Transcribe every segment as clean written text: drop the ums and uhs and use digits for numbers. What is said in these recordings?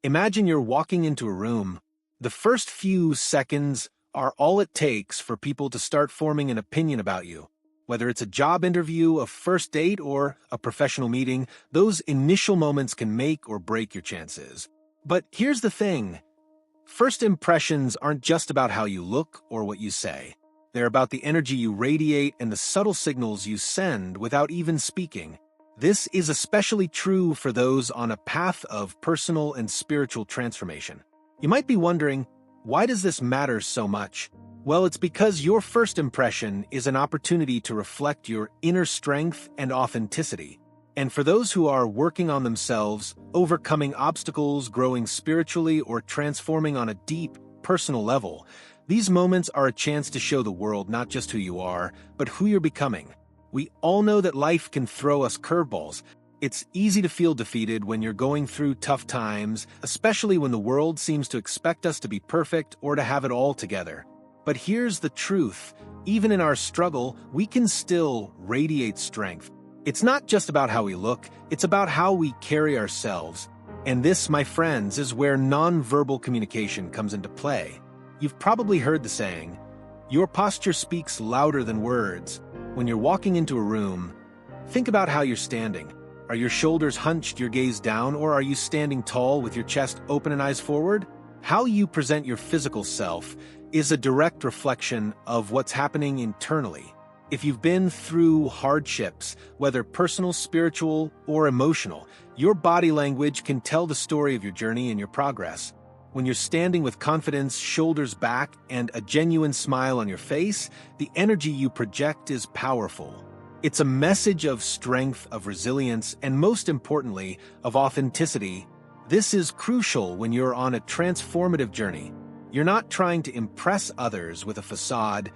Imagine you're walking into a room. The first few seconds are all it takes for people to start forming an opinion about you. Whether it's a job interview, a first date, or a professional meeting, those initial moments can make or break your chances. But here's the thing. First impressions aren't just about how you look or what you say. They're about the energy you radiate and the subtle signals you send without even speaking. This is especially true for those on a path of personal and spiritual transformation. You might be wondering, why does this matter so much? Well, it's because your first impression is an opportunity to reflect your inner strength and authenticity. And for those who are working on themselves, overcoming obstacles, growing spiritually, or transforming on a deep, personal level, these moments are a chance to show the world not just who you are, but who you're becoming. We all know that life can throw us curveballs. It's easy to feel defeated when you're going through tough times, especially when the world seems to expect us to be perfect or to have it all together. But here's the truth. Even in our struggle, we can still radiate strength. It's not just about how we look, it's about how we carry ourselves. And this, my friends, is where nonverbal communication comes into play. You've probably heard the saying, your posture speaks louder than words. When you're walking into a room, think about how you're standing. Are your shoulders hunched, your gaze down, or are you standing tall with your chest open and eyes forward? How you present your physical self is a direct reflection of what's happening internally. If you've been through hardships, whether personal, spiritual, or emotional, your body language can tell the story of your journey and your progress. When you're standing with confidence, shoulders back, and a genuine smile on your face, the energy you project is powerful. It's a message of strength, of resilience, and most importantly, of authenticity. This is crucial when you're on a transformative journey. You're not trying to impress others with a facade.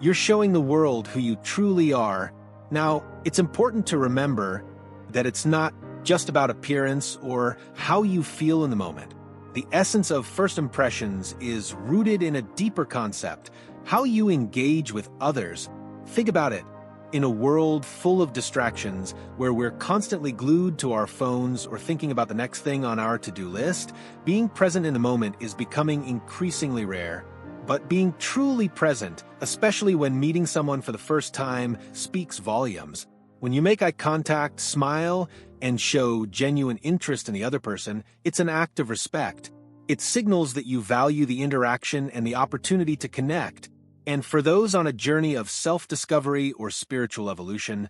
You're showing the world who you truly are. Now, it's important to remember that it's not just about appearance or how you feel in the moment. The essence of first impressions is rooted in a deeper concept, how you engage with others. Think about it. In a world full of distractions, where we're constantly glued to our phones or thinking about the next thing on our to-do list, being present in the moment is becoming increasingly rare. But being truly present, especially when meeting someone for the first time, speaks volumes. When you make eye contact, smile, and show genuine interest in the other person, it's an act of respect. It signals that you value the interaction and the opportunity to connect. And for those on a journey of self-discovery or spiritual evolution,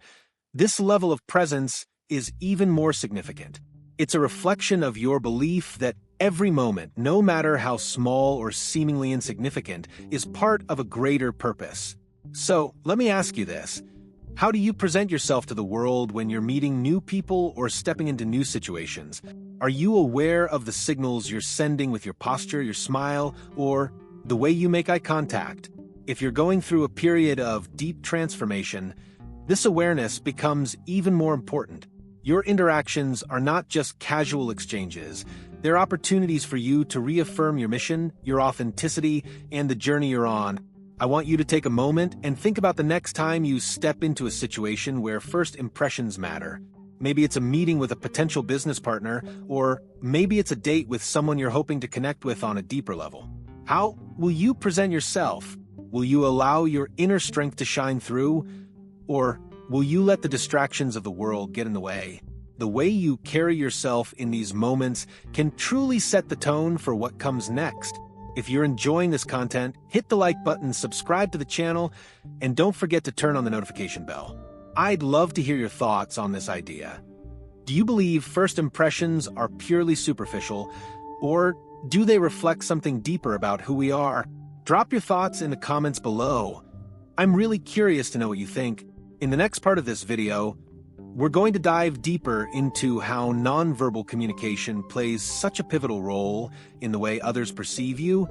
this level of presence is even more significant. It's a reflection of your belief that every moment, no matter how small or seemingly insignificant, is part of a greater purpose. So, let me ask you this. How do you present yourself to the world when you're meeting new people or stepping into new situations? Are you aware of the signals you're sending with your posture, your smile, or the way you make eye contact? If you're going through a period of deep transformation, this awareness becomes even more important. Your interactions are not just casual exchanges. They're opportunities for you to reaffirm your mission, your authenticity, and the journey you're on. I want you to take a moment and think about the next time you step into a situation where first impressions matter. Maybe it's a meeting with a potential business partner, or maybe it's a date with someone you're hoping to connect with on a deeper level. How will you present yourself? Will you allow your inner strength to shine through? Or will you let the distractions of the world get in the way? The way you carry yourself in these moments can truly set the tone for what comes next. If you're enjoying this content, hit the like button, subscribe to the channel, and don't forget to turn on the notification bell. I'd love to hear your thoughts on this idea. Do you believe first impressions are purely superficial, or do they reflect something deeper about who we are? Drop your thoughts in the comments below. I'm really curious to know what you think. In the next part of this video, we're going to dive deeper into how nonverbal communication plays such a pivotal role in the way others perceive you,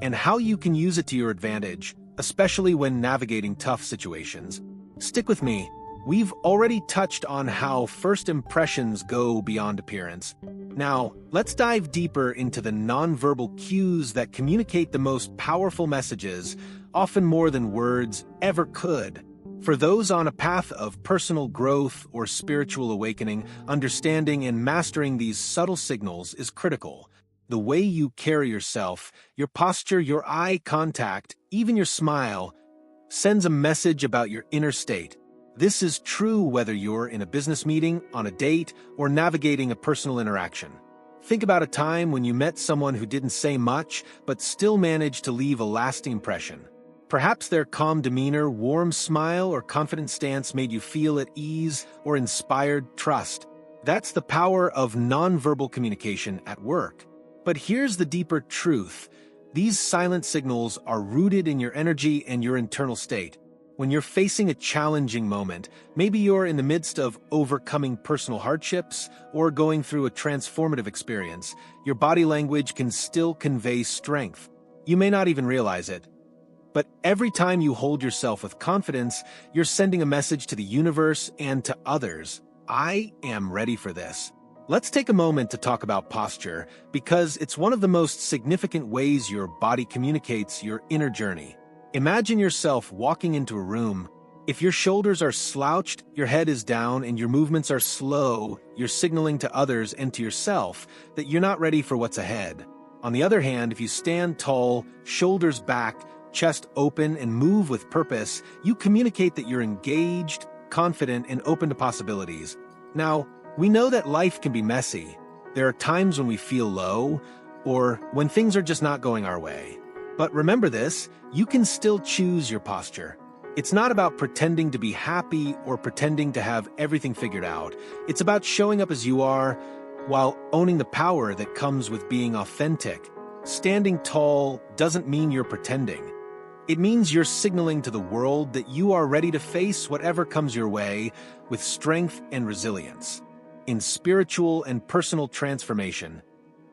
and how you can use it to your advantage, especially when navigating tough situations. Stick with me. We've already touched on how first impressions go beyond appearance. Now, let's dive deeper into the nonverbal cues that communicate the most powerful messages, often more than words ever could. For those on a path of personal growth or spiritual awakening, understanding and mastering these subtle signals is critical. The way you carry yourself, your posture, your eye contact, even your smile, sends a message about your inner state. This is true whether you're in a business meeting, on a date, or navigating a personal interaction. Think about a time when you met someone who didn't say much, but still managed to leave a lasting impression. Perhaps their calm demeanor, warm smile, or confident stance made you feel at ease or inspired trust. That's the power of nonverbal communication at work. But here's the deeper truth. These silent signals are rooted in your energy and your internal state. When you're facing a challenging moment, maybe you're in the midst of overcoming personal hardships or going through a transformative experience, your body language can still convey strength. You may not even realize it. But every time you hold yourself with confidence, you're sending a message to the universe and to others. I am ready for this. Let's take a moment to talk about posture, because it's one of the most significant ways your body communicates your inner journey. Imagine yourself walking into a room. If your shoulders are slouched, your head is down, and your movements are slow, you're signaling to others and to yourself that you're not ready for what's ahead. On the other hand, if you stand tall, shoulders back, chest open, and move with purpose, you communicate that you're engaged, confident, and open to possibilities. Now, we know that life can be messy. There are times when we feel low, or when things are just not going our way. But remember this, you can still choose your posture. It's not about pretending to be happy or pretending to have everything figured out. It's about showing up as you are, while owning the power that comes with being authentic. Standing tall doesn't mean you're pretending. It means you're signaling to the world that you are ready to face whatever comes your way with strength and resilience. In spiritual and personal transformation,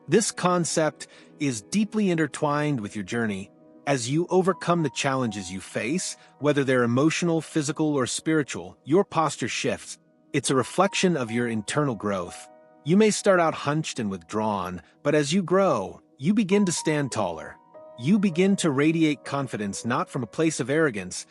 this concept is deeply intertwined with your journey. As you overcome the challenges you face, whether they're emotional, physical, or spiritual, your posture shifts. It's a reflection of your internal growth. You may start out hunched and withdrawn, but as you grow, you begin to stand taller. You begin to radiate confidence not from a place of arrogance,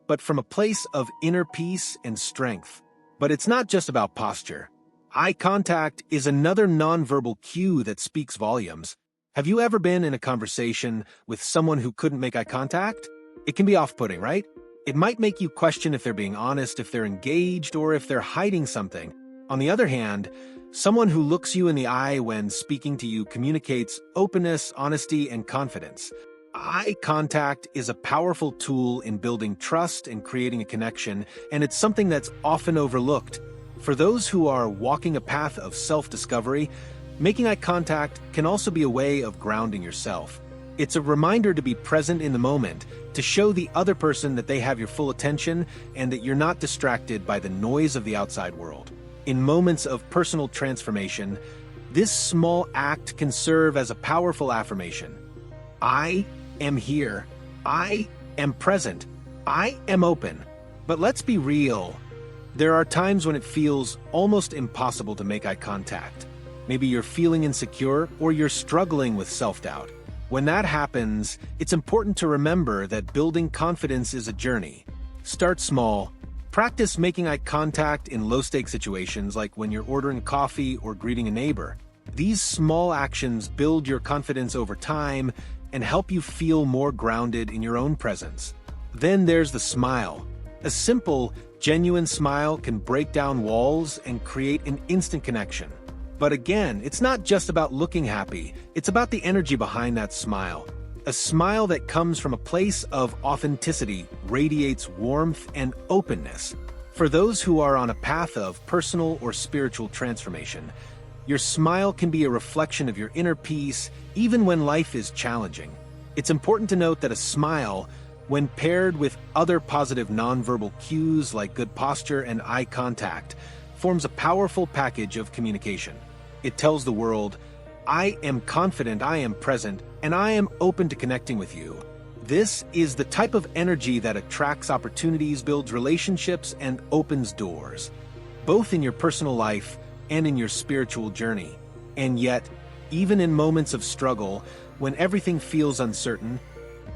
but from a place of inner peace and strength. But it's not just about posture. Eye contact is another nonverbal cue that speaks volumes. Have you ever been in a conversation with someone who couldn't make eye contact? It can be off-putting, right? It might make you question if they're being honest, if they're engaged, or if they're hiding something. On the other hand, someone who looks you in the eye when speaking to you communicates openness, honesty, and confidence. Eye contact is a powerful tool in building trust and creating a connection, and it's something that's often overlooked. For those who are walking a path of self-discovery, making eye contact can also be a way of grounding yourself. It's a reminder to be present in the moment, to show the other person that they have your full attention and that you're not distracted by the noise of the outside world. In moments of personal transformation, this small act can serve as a powerful affirmation. I am here. I am present. I am open. But let's be real. There are times when it feels almost impossible to make eye contact. Maybe you're feeling insecure or you're struggling with self-doubt. When that happens, it's important to remember that building confidence is a journey. Start small. Practice making eye contact in low-stakes situations like when you're ordering coffee or greeting a neighbor. These small actions build your confidence over time and help you feel more grounded in your own presence. Then there's the smile. A simple, genuine smile can break down walls and create an instant connection. But again, it's not just about looking happy, it's about the energy behind that smile. A smile that comes from a place of authenticity radiates warmth and openness. For those who are on a path of personal or spiritual transformation, your smile can be a reflection of your inner peace, even when life is challenging. It's important to note that a smile, when paired with other positive nonverbal cues like good posture and eye contact, forms a powerful package of communication. It tells the world, I am confident, I am present, and I am open to connecting with you. This is the type of energy that attracts opportunities, builds relationships, and opens doors, both in your personal life and in your spiritual journey. And yet, even in moments of struggle, when everything feels uncertain,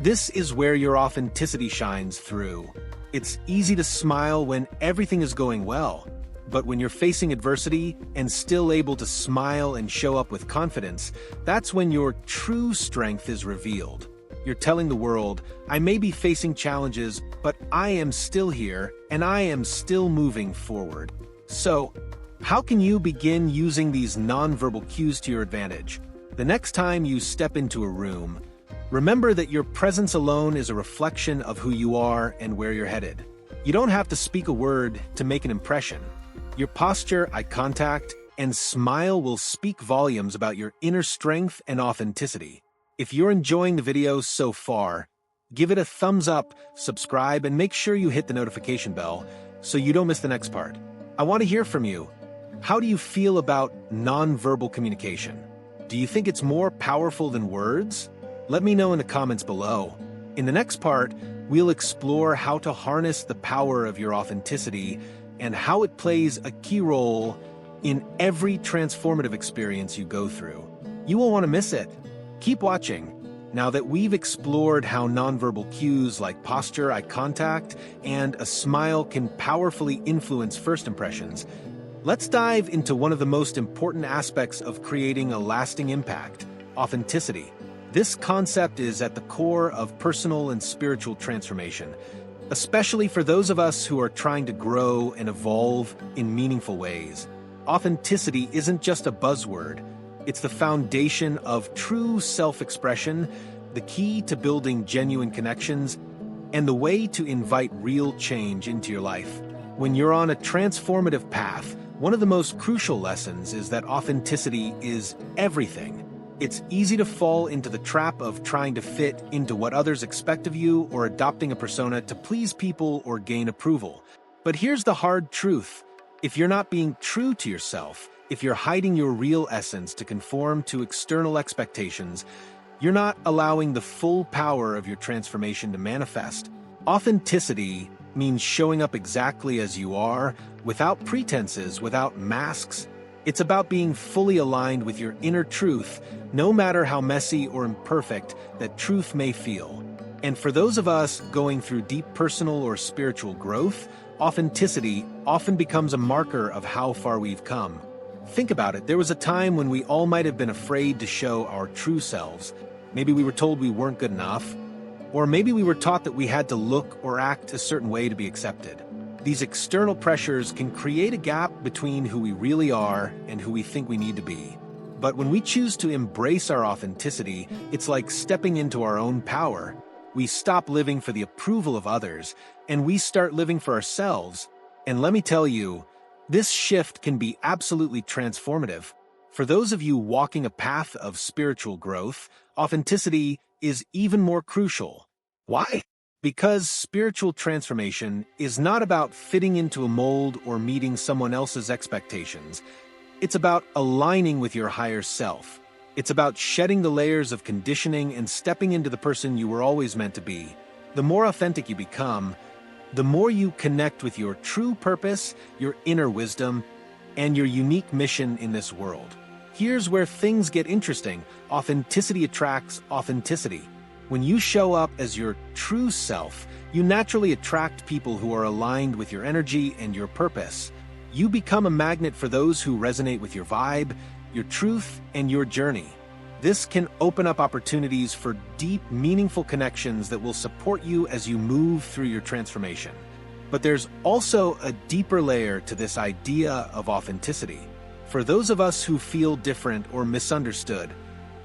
this is where your authenticity shines through. It's easy to smile when everything is going well, But when you're facing adversity and still able to smile and show up with confidence, that's when your true strength is revealed. You're telling the world, I may be facing challenges, but I am still here and I am still moving forward. So, how can you begin using these nonverbal cues to your advantage? The next time you step into a room, remember that your presence alone is a reflection of who you are and where you're headed. You don't have to speak a word to make an impression. Your posture, eye contact, and smile will speak volumes about your inner strength and authenticity. If you're enjoying the video so far, give it a thumbs up, subscribe, and make sure you hit the notification bell so you don't miss the next part. I want to hear from you. How do you feel about nonverbal communication? Do you think it's more powerful than words? Let me know in the comments below. In the next part, we'll explore how to harness the power of your authenticity and how it plays a key role in every transformative experience you go through. You won't want to miss it. Keep watching. Now that we've explored how nonverbal cues like posture, eye contact, and a smile can powerfully influence first impressions, let's dive into one of the most important aspects of creating a lasting impact: authenticity. This concept is at the core of personal and spiritual transformation, especially for those of us who are trying to grow and evolve in meaningful ways. Authenticity isn't just a buzzword. It's the foundation of true self-expression, the key to building genuine connections, and the way to invite real change into your life. When you're on a transformative path, one of the most crucial lessons is that authenticity is everything. It's easy to fall into the trap of trying to fit into what others expect of you or adopting a persona to please people or gain approval. But here's the hard truth. If you're not being true to yourself, if you're hiding your real essence to conform to external expectations, you're not allowing the full power of your transformation to manifest. Authenticity means showing up exactly as you are, without pretenses, without masks. It's about being fully aligned with your inner truth, no matter how messy or imperfect that truth may feel. And for those of us going through deep personal or spiritual growth, authenticity often becomes a marker of how far we've come. Think about it. There was a time when we all might have been afraid to show our true selves. Maybe we were told we weren't good enough, or maybe we were taught that we had to look or act a certain way to be accepted. These external pressures can create a gap between who we really are and who we think we need to be. But when we choose to embrace our authenticity, it's like stepping into our own power. We stop living for the approval of others, and we start living for ourselves. And let me tell you, this shift can be absolutely transformative. For those of you walking a path of spiritual growth, authenticity is even more crucial. Why? Because spiritual transformation is not about fitting into a mold or meeting someone else's expectations. It's about aligning with your higher self. It's about shedding the layers of conditioning and stepping into the person you were always meant to be. The more authentic you become, the more you connect with your true purpose, your inner wisdom, and your unique mission in this world. Here's where things get interesting. Authenticity attracts authenticity. When you show up as your true self, you naturally attract people who are aligned with your energy and your purpose. You become a magnet for those who resonate with your vibe, your truth, and your journey. This can open up opportunities for deep, meaningful connections that will support you as you move through your transformation. But there's also a deeper layer to this idea of authenticity. For those of us who feel different or misunderstood,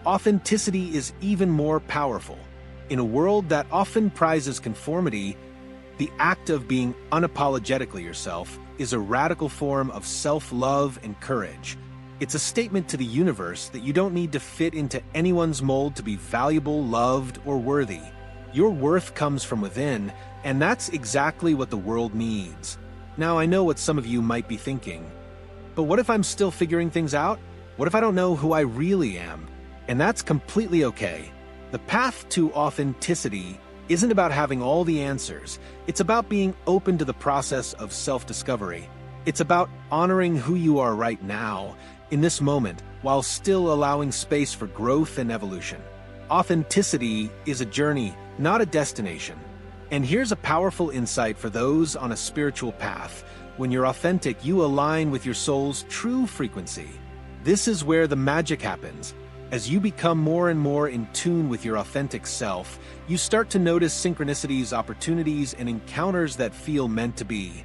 authenticity is even more powerful. In a world that often prizes conformity, the act of being unapologetically yourself is a radical form of self-love and courage. It's a statement to the universe that you don't need to fit into anyone's mold to be valuable, loved, or worthy. Your worth comes from within, and that's exactly what the world needs. Now, I know what some of you might be thinking, but what if I'm still figuring things out? What if I don't know who I really am? And that's completely okay. The path to authenticity isn't about having all the answers. It's about being open to the process of self-discovery. It's about honoring who you are right now, in this moment, while still allowing space for growth and evolution. Authenticity is a journey, not a destination. And here's a powerful insight for those on a spiritual path. When you're authentic, you align with your soul's true frequency. This is where the magic happens. As you become more and more in tune with your authentic self, you start to notice synchronicities, opportunities, and encounters that feel meant to be.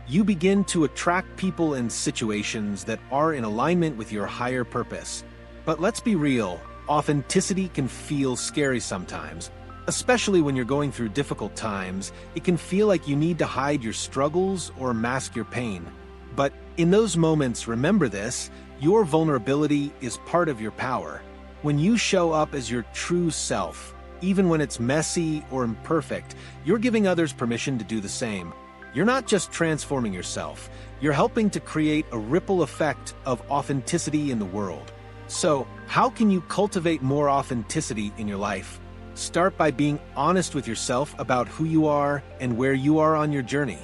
You begin to attract people and situations that are in alignment with your higher purpose. But let's be real, authenticity can feel scary sometimes. Especially when you're going through difficult times, it can feel like you need to hide your struggles or mask your pain. But in those moments, remember this, your vulnerability is part of your power. When you show up as your true self, even when it's messy or imperfect, you're giving others permission to do the same. You're not just transforming yourself, you're helping to create a ripple effect of authenticity in the world. So, how can you cultivate more authenticity in your life? Start by being honest with yourself about who you are and where you are on your journey.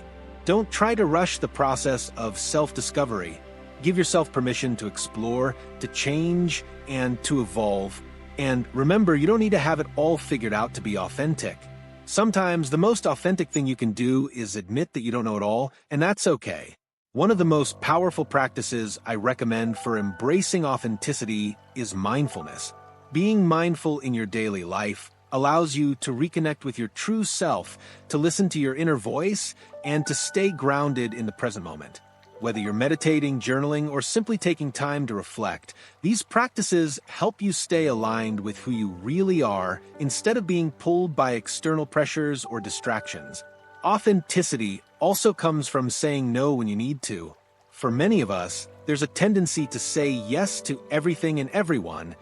Don't try to rush the process of self-discovery. Give yourself permission to explore, to change, and to evolve. And remember, you don't need to have it all figured out to be authentic. Sometimes the most authentic thing you can do is admit that you don't know it all, and that's okay. One of the most powerful practices I recommend for embracing authenticity is mindfulness. Being mindful in your daily life allows you to reconnect with your true self, to listen to your inner voice, and to stay grounded in the present moment. Whether you're meditating, journaling, or simply taking time to reflect, these practices help you stay aligned with who you really are instead of being pulled by external pressures or distractions. Authenticity also comes from saying no when you need to. For many of us, there's a tendency to say yes to everything and everyone,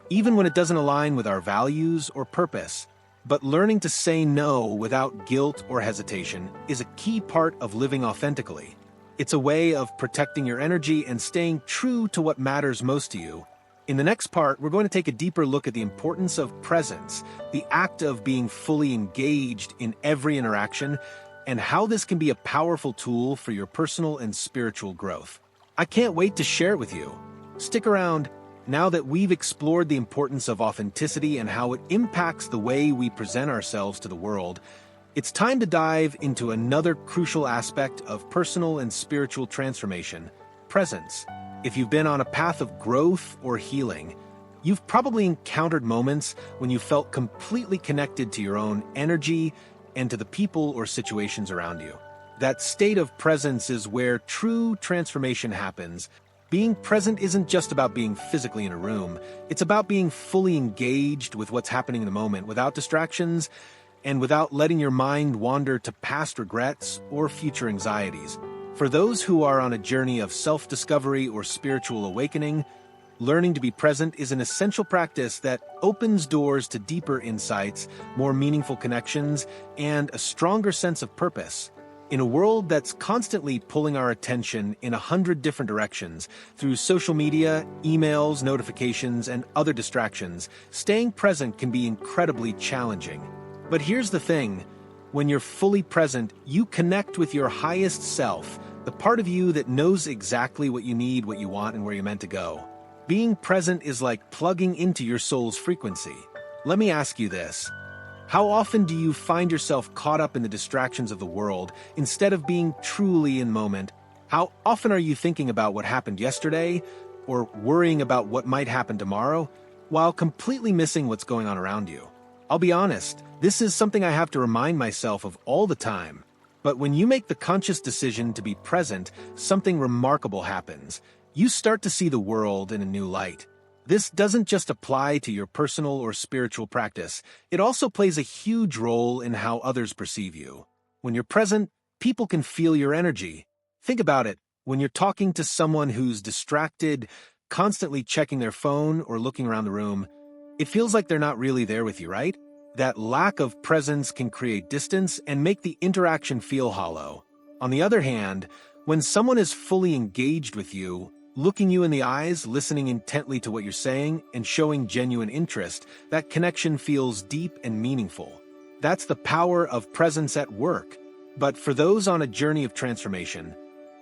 even when it doesn't align with our values or purpose. But learning to say no without guilt or hesitation is a key part of living authentically. It's a way of protecting your energy and staying true to what matters most to you. In the next part, we're going to take a deeper look at the importance of presence, the act of being fully engaged in every interaction, and how this can be a powerful tool for your personal and spiritual growth. I can't wait to share it with you. Stick around. Now that we've explored the importance of authenticity and how it impacts the way we present ourselves to the world, it's time to dive into another crucial aspect of personal and spiritual transformation: presence. If you've been on a path of growth or healing, you've probably encountered moments when you felt completely connected to your own energy and to the people or situations around you. That state of presence is where true transformation happens. Being present isn't just about being physically in a room. It's about being fully engaged with what's happening in the moment, without distractions, and without letting your mind wander to past regrets or future anxieties. For those who are on a journey of self-discovery or spiritual awakening, learning to be present is an essential practice that opens doors to deeper insights, more meaningful connections, and a stronger sense of purpose. In a world that's constantly pulling our attention in 100 different directions, through social media, emails, notifications, and other distractions, staying present can be incredibly challenging. But here's the thing: when you're fully present, you connect with your highest self, the part of you that knows exactly what you need, what you want, and where you're meant to go. Being present is like plugging into your soul's frequency. Let me ask you this. How often do you find yourself caught up in the distractions of the world instead of being truly in moment? How often are you thinking about what happened yesterday or worrying about what might happen tomorrow while completely missing what's going on around you? I'll be honest, this is something I have to remind myself of all the time. But when you make the conscious decision to be present, something remarkable happens. You start to see the world in a new light. This doesn't just apply to your personal or spiritual practice. It also plays a huge role in how others perceive you. When you're present, people can feel your energy. Think about it. When you're talking to someone who's distracted, constantly checking their phone or looking around the room, it feels like they're not really there with you, right? That lack of presence can create distance and make the interaction feel hollow. On the other hand, when someone is fully engaged with you, looking you in the eyes, listening intently to what you're saying, and showing genuine interest, that connection feels deep and meaningful. That's the power of presence at work. But for those on a journey of transformation,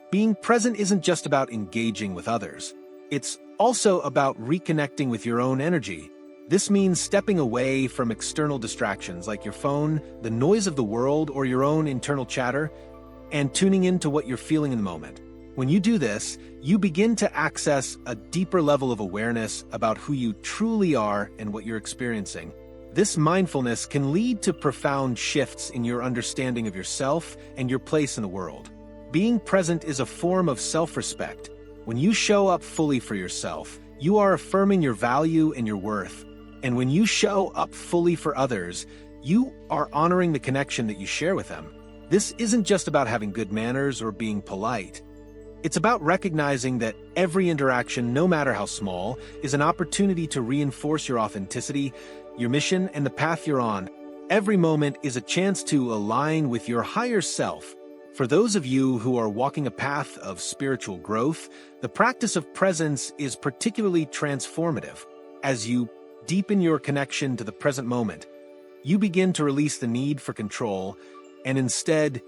being present isn't just about engaging with others. It's also about reconnecting with your own energy. This means stepping away from external distractions like your phone, the noise of the world, or your own internal chatter. and tuning into what you're feeling in the moment. When you do this, you begin to access a deeper level of awareness about who you truly are and what you're experiencing. This mindfulness can lead to profound shifts in your understanding of yourself and your place in the world. Being present is a form of self-respect. When you show up fully for yourself, you are affirming your value and your worth. And when you show up fully for others, you are honoring the connection that you share with them. This isn't just about having good manners or being polite. It's about recognizing that every interaction, no matter how small, is an opportunity to reinforce your authenticity, your mission, and the path you're on. Every moment is a chance to align with your higher self. For those of you who are walking a path of spiritual growth, the practice of presence is particularly transformative. As you deepen your connection to the present moment, you begin to release the need for control, and instead,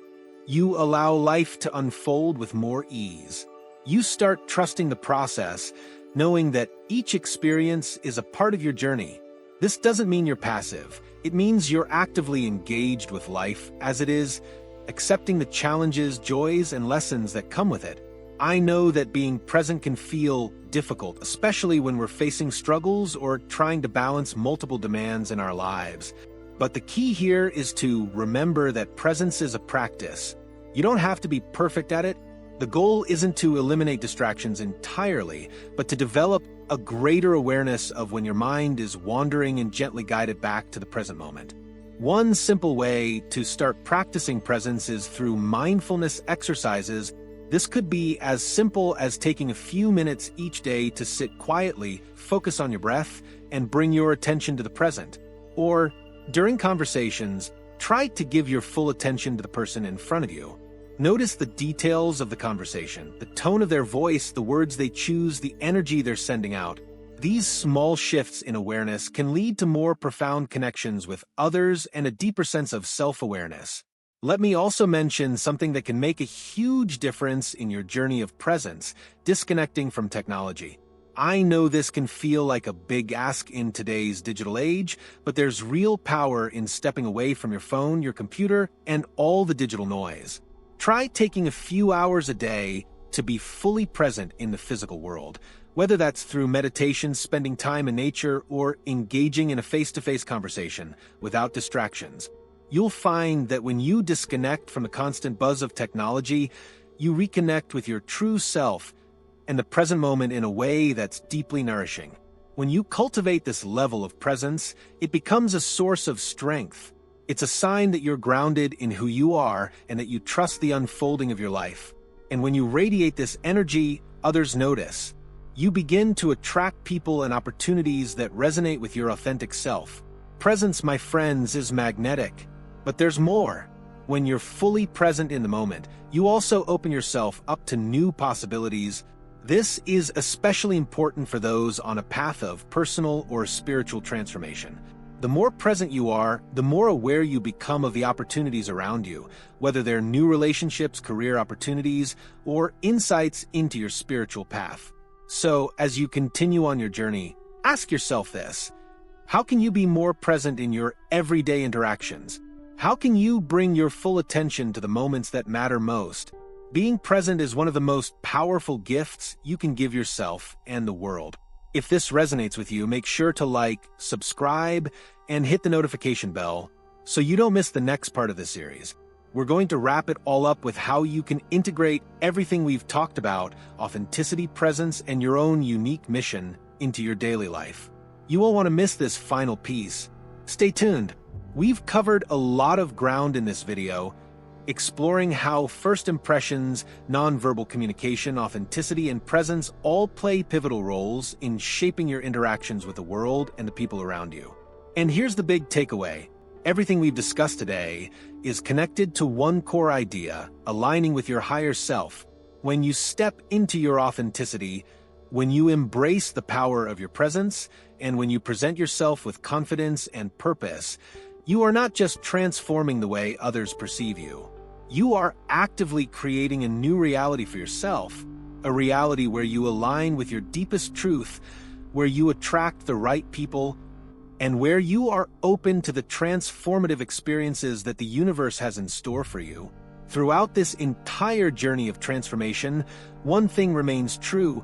you allow life to unfold with more ease. You start trusting the process, knowing that each experience is a part of your journey. This doesn't mean you're passive. It means you're actively engaged with life as it is, accepting the challenges, joys, and lessons that come with it. I know that being present can feel difficult, especially when we're facing struggles or trying to balance multiple demands in our lives. But the key here is to remember that presence is a practice. You don't have to be perfect at it. The goal isn't to eliminate distractions entirely, but to develop a greater awareness of when your mind is wandering and gently guide it back to the present moment. One simple way to start practicing presence is through mindfulness exercises. This could be as simple as taking a few minutes each day to sit quietly, focus on your breath, and bring your attention to the present. Or, during conversations, try to give your full attention to the person in front of you. Notice the details of the conversation, the tone of their voice, the words they choose, the energy they're sending out. These small shifts in awareness can lead to more profound connections with others and a deeper sense of self-awareness. Let me also mention something that can make a huge difference in your journey of presence: disconnecting from technology. I know this can feel like a big ask in today's digital age, but there's real power in stepping away from your phone, your computer, and all the digital noise. Try taking a few hours a day to be fully present in the physical world, whether that's through meditation, spending time in nature, or engaging in a face-to-face conversation without distractions. You'll find that when you disconnect from the constant buzz of technology, you reconnect with your true self and the present moment in a way that's deeply nourishing. When you cultivate this level of presence, it becomes a source of strength. It's a sign that you're grounded in who you are and that you trust the unfolding of your life. And when you radiate this energy, others notice. You begin to attract people and opportunities that resonate with your authentic self. Presence, my friends, is magnetic. But there's more. When you're fully present in the moment, you also open yourself up to new possibilities. This is especially important for those on a path of personal or spiritual transformation. The more present you are, the more aware you become of the opportunities around you, whether they're new relationships, career opportunities, or insights into your spiritual path. So, as you continue on your journey, ask yourself this: how can you be more present in your everyday interactions? How can you bring your full attention to the moments that matter most? Being present is one of the most powerful gifts you can give yourself and the world. If this resonates with you, make sure to like, subscribe, and hit the notification bell so you don't miss the next part of this series. We're going to wrap it all up with how you can integrate everything we've talked about, authenticity, presence, and your own unique mission, into your daily life. You won't want to miss this final piece. Stay tuned. We've covered a lot of ground in this video, exploring how first impressions, nonverbal communication, authenticity, and presence all play pivotal roles in shaping your interactions with the world and the people around you. And here's the big takeaway. Everything we've discussed today is connected to one core idea: aligning with your higher self. When you step into your authenticity, when you embrace the power of your presence, and when you present yourself with confidence and purpose, you are not just transforming the way others perceive you. You are actively creating a new reality for yourself, a reality where you align with your deepest truth, where you attract the right people, and where you are open to the transformative experiences that the universe has in store for you. Throughout this entire journey of transformation, one thing remains true: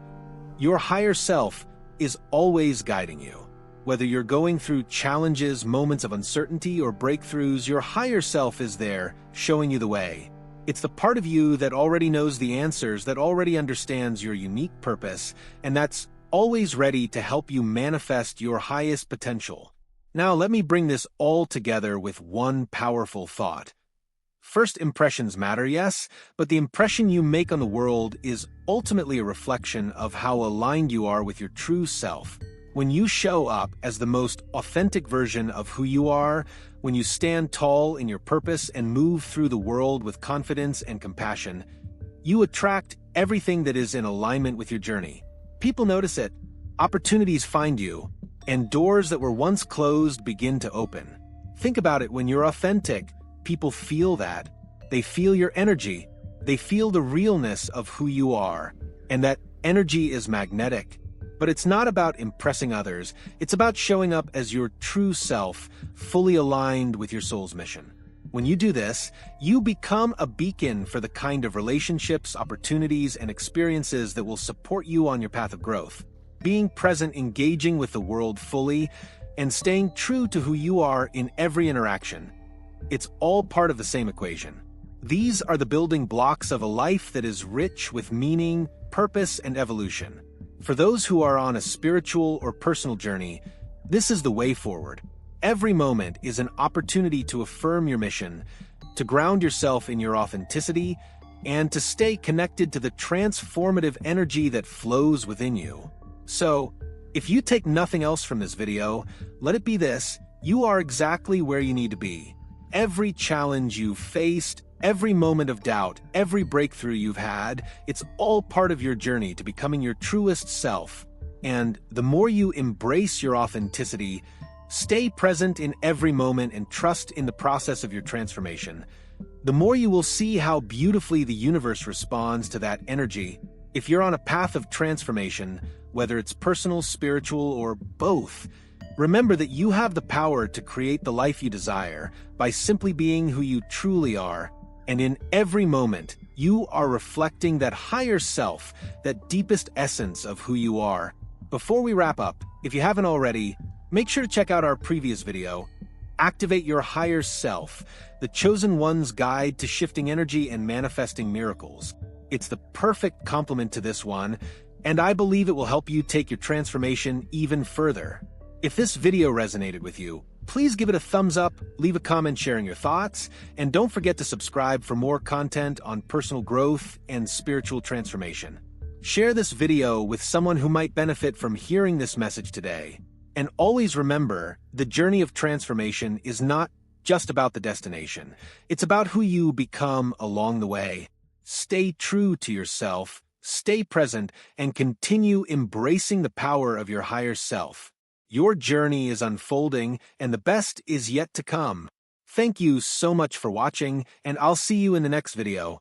your higher self is always guiding you. Whether you're going through challenges, moments of uncertainty, or breakthroughs, your higher self is there, showing you the way. It's the part of you that already knows the answers, that already understands your unique purpose, and that's always ready to help you manifest your highest potential. Now, let me bring this all together with one powerful thought. First impressions matter, yes, but the impression you make on the world is ultimately a reflection of how aligned you are with your true self. When you show up as the most authentic version of who you are, when you stand tall in your purpose and move through the world with confidence and compassion, you attract everything that is in alignment with your journey. People notice it, opportunities find you, and doors that were once closed begin to open. Think about it: when you're authentic, people feel that. They feel your energy. They feel the realness of who you are, and that energy is magnetic. But it's not about impressing others. It's about showing up as your true self, fully aligned with your soul's mission. When you do this, you become a beacon for the kind of relationships, opportunities, and experiences that will support you on your path of growth. Being present, engaging with the world fully, and staying true to who you are in every interaction. It's all part of the same equation. These are the building blocks of a life that is rich with meaning, purpose, and evolution. For those who are on a spiritual or personal journey, this is the way forward. Every moment is an opportunity to affirm your mission, to ground yourself in your authenticity, and to stay connected to the transformative energy that flows within you. So, if you take nothing else from this video, let it be this: you are exactly where you need to be. Every challenge you've faced, every moment of doubt, every breakthrough you've had, it's all part of your journey to becoming your truest self. And the more you embrace your authenticity, stay present in every moment, and trust in the process of your transformation, the more you will see how beautifully the universe responds to that energy. If you're on a path of transformation, whether it's personal, spiritual, or both, remember that you have the power to create the life you desire by simply being who you truly are. And in every moment, you are reflecting that higher self, that deepest essence of who you are. Before we wrap up, if you haven't already, make sure to check out our previous video, Activate Your Higher Self, the Chosen One's Guide to Shifting Energy and Manifesting Miracles. It's the perfect complement to this one, and I believe it will help you take your transformation even further. If this video resonated with you, please give it a thumbs up, leave a comment sharing your thoughts, and don't forget to subscribe for more content on personal growth and spiritual transformation. Share this video with someone who might benefit from hearing this message today. And always remember, the journey of transformation is not just about the destination. It's about who you become along the way. Stay true to yourself, stay present, and continue embracing the power of your higher self. Your journey is unfolding, and the best is yet to come. Thank you so much for watching, and I'll see you in the next video.